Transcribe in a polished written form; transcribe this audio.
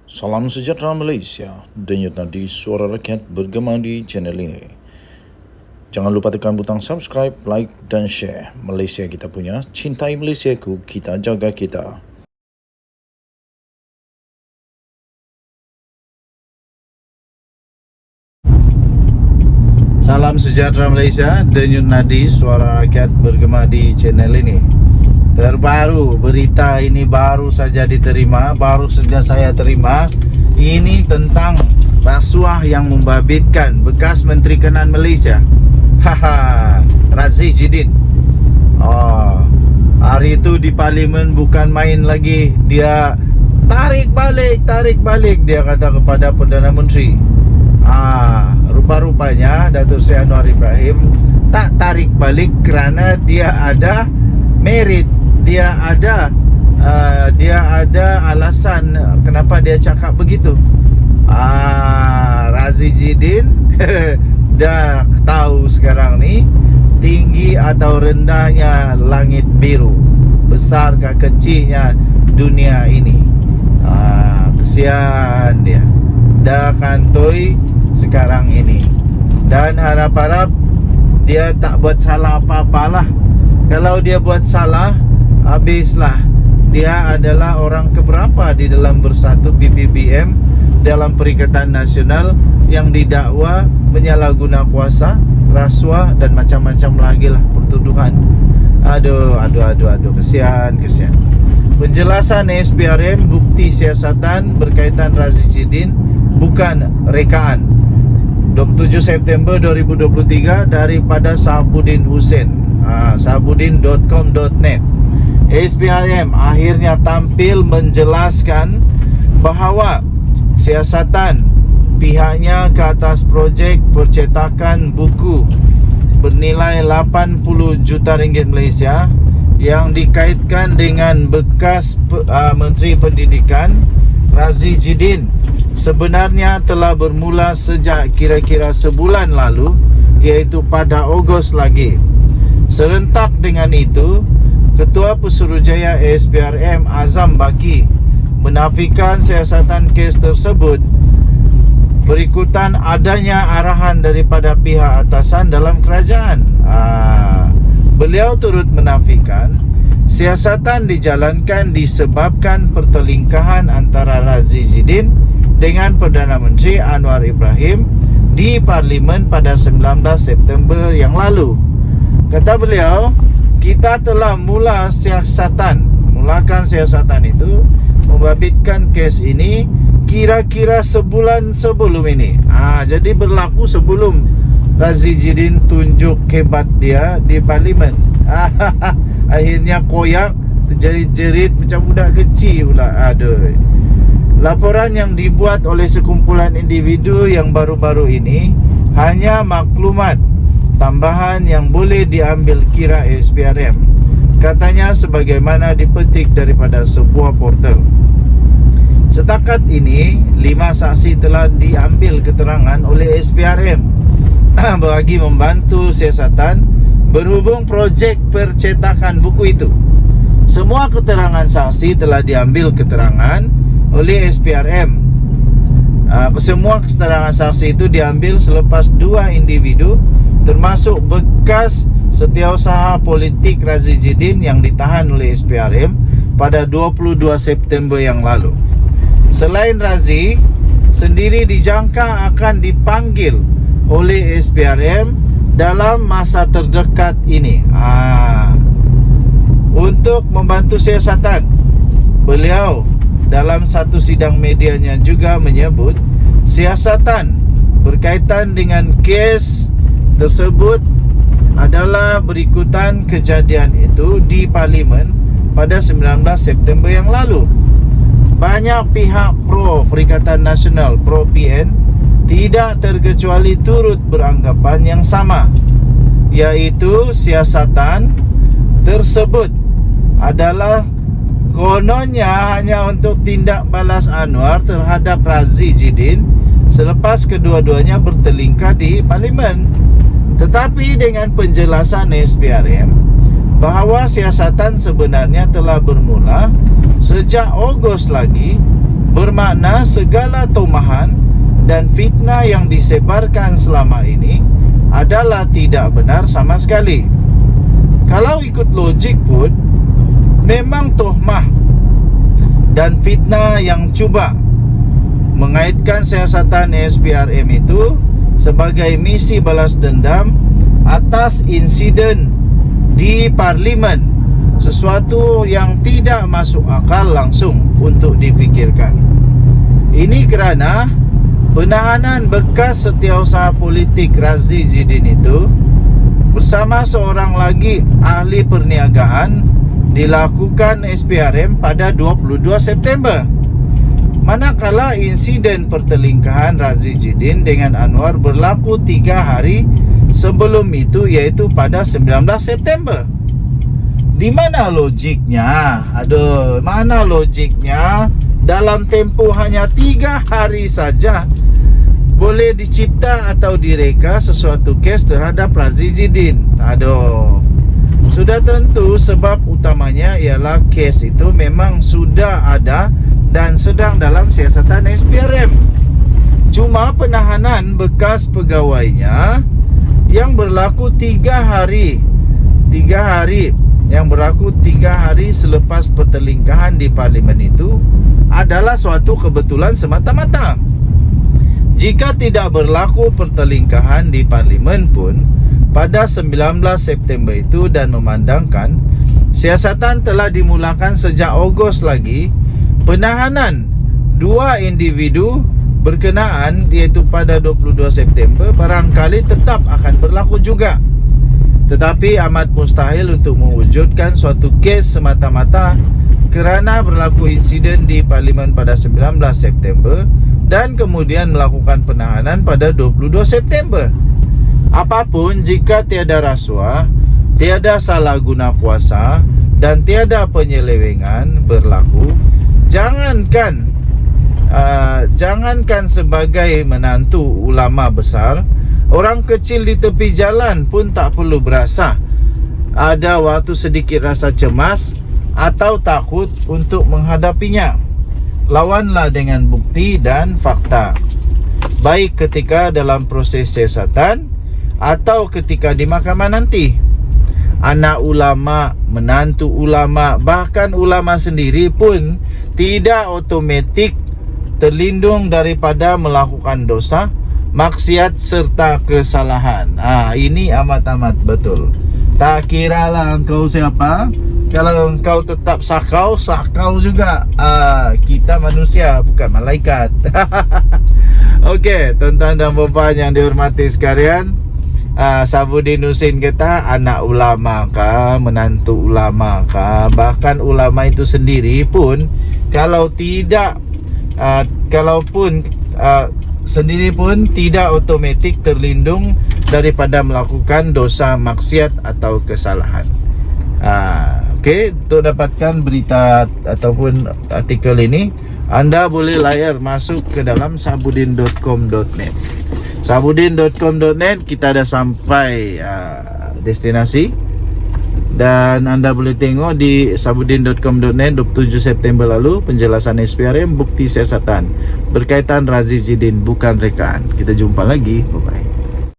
Salam sejahtera Malaysia, denyut nadi suara rakyat bergema di channel ini. Jangan lupa tekan butang subscribe, like dan share. Malaysia kita punya, cintai Malaysiaku, kita jaga kita. Salam sejahtera Malaysia, denyut nadi suara rakyat bergema di channel ini. Terbaru, berita ini baru saja diterima, baru saja saya terima. Ini tentang rasuah yang membabitkan bekas Menteri Kanan Malaysia. Razzie Jidin. Hari itu di parlimen bukan main lagi. Dia tarik balik dia kata kepada Perdana Menteri. Rupa-rupanya Datuk Seri Anwar Ibrahim tak tarik balik kerana dia ada merit. Dia ada alasan kenapa dia cakap begitu. Razzie Jidin dah tahu sekarang ni tinggi atau rendahnya langit biru, besarkah kecilnya dunia ini. Kesian dia, dah kantoi sekarang ini. Dan harap-harap dia tak buat salah apa-apalah. Kalau dia buat salah, habislah. Dia adalah orang keberapa di dalam Bersatu PPBM dalam Perikatan Nasional yang didakwa menyalahguna kuasa, rasuah dan macam-macam lagi lah pertuduhan. Aduh, kesian. Penjelasan SPRM, bukti siasatan berkaitan Razzie Jidin bukan rekaan. 27 September 2023 daripada Sahabuddin Hussein, sahabuddin.com.net. SPRM akhirnya tampil menjelaskan bahawa siasatan pihaknya ke atas projek percetakan buku bernilai 80 juta ringgit Malaysia yang dikaitkan dengan bekas Menteri Pendidikan Razzie Jidin sebenarnya telah bermula sejak kira-kira sebulan lalu, iaitu pada Ogos lagi. Serentak dengan itu, Ketua Pesuruhjaya SPRM Azam Baki menafikan siasatan kes tersebut berikutan adanya arahan daripada pihak atasan dalam kerajaan. Beliau turut menafikan siasatan dijalankan disebabkan pertelingkahan antara Razzie Jidin dengan Perdana Menteri Anwar Ibrahim di Parlimen pada 19 September yang lalu. Kata beliau, kita telah mulakan siasatan itu membabitkan kes ini kira-kira sebulan sebelum ini. Jadi berlaku sebelum Razzie Jidin tunjuk hebat dia di Parlimen. Akhirnya koyak, terjerit-jerit macam budak kecil pula. Laporan yang dibuat oleh sekumpulan individu yang baru-baru ini hanya maklumat tambahan yang boleh diambil kira SPRM, katanya sebagaimana dipetik daripada sebuah portal. Setakat ini 5 saksi telah diambil keterangan oleh SPRM bagi membantu siasatan berhubung projek percetakan buku itu. Semua keterangan saksi telah diambil keterangan oleh SPRM. Semua keterangan saksi itu diambil selepas 2 individu termasuk bekas setiausaha politik Razzie Jidin yang ditahan oleh SPRM pada 22 September yang lalu. Selain Razzie sendiri dijangka akan dipanggil oleh SPRM dalam masa terdekat ini untuk membantu siasatan. Beliau dalam satu sidang medianya juga menyebut siasatan berkaitan dengan kes tersebut adalah berikutan kejadian itu di Parlimen pada 19 September yang lalu. Banyak pihak pro Perikatan Nasional, pro PN, tidak terkecuali turut beranggapan yang sama, iaitu siasatan tersebut adalah kononnya hanya untuk tindak balas Anwar terhadap Razzie Jidin selepas kedua-duanya bertelingkah di Parlimen. Tetapi dengan penjelasan SPRM bahawa siasatan sebenarnya telah bermula sejak Ogos lagi, bermakna segala tomahan dan fitnah yang disebarkan selama ini adalah tidak benar sama sekali. Kalau ikut logik pun, memang tohmah dan fitnah yang cuba mengaitkan siasatan SPRM itu sebagai misi balas dendam atas insiden di Parlimen, sesuatu yang tidak masuk akal langsung untuk difikirkan. Ini kerana penahanan bekas setiausaha politik Razi Jidin itu bersama seorang lagi ahli perniagaan dilakukan SPRM pada 22 September. Manakala insiden pertelingkahan Razi Jidin dengan Anwar berlaku 3 hari sebelum itu, iaitu pada 19 September. Di mana logiknya? Aduh, mana logiknya? Dalam tempoh hanya 3 hari saja boleh dicipta atau direka sesuatu kes terhadap Razi Jidin. Aduh, sudah tentu sebab utamanya ialah kes itu memang sudah ada dan sedang dalam siasatan SPRM. Cuma penahanan bekas pegawainya yang berlaku 3 hari yang berlaku 3 hari selepas pertelingkahan di Parlimen itu adalah suatu kebetulan semata-mata. Jika tidak berlaku pertelingkahan di Parlimen pun pada 19 September itu dan memandangkan siasatan telah dimulakan sejak Ogos lagi, penahanan 2 individu berkenaan iaitu pada 22 September barangkali tetap akan berlaku juga. Tetapi amat mustahil untuk mewujudkan suatu kes semata-mata kerana berlaku insiden di Parlimen pada 19 September dan kemudian melakukan penahanan pada 22 September. Apapun, jika tiada rasuah, tiada salah guna kuasa dan tiada penyelewengan berlaku, jangankan sebagai menantu ulama besar, orang kecil di tepi jalan pun tak perlu berasa ada waktu sedikit rasa cemas atau takut untuk menghadapinya. Lawanlah dengan bukti dan fakta, baik ketika dalam proses siasatan atau ketika di mahkamah nanti. Anak ulama, menantu ulama, bahkan ulama sendiri pun tidak otomatik terlindung daripada melakukan dosa, maksiat serta kesalahan. Ini amat-amat betul. Tak kiralah engkau siapa, kalau engkau tetap sakau juga. Kita manusia, bukan malaikat. Okey, tuan-tuan dan puan yang dihormati sekalian, Sabuddin Husin kata anak ulama kah, menantu ulama kah, bahkan ulama itu sendiri pun kalau tidak sendiri pun tidak otomatik terlindung daripada melakukan dosa, maksiat atau kesalahan. Okey, untuk dapatkan berita ataupun artikel ini, anda boleh layar masuk ke dalam sabuddin.com.net. sabuddin.com.net, kita dah sampai destinasi. Dan anda boleh tengok di sabuddin.com.net 27 September lalu penjelasan SPRM bukti siasatan berkaitan Razi Jidin bukan rekaan. Kita jumpa lagi. Bye bye.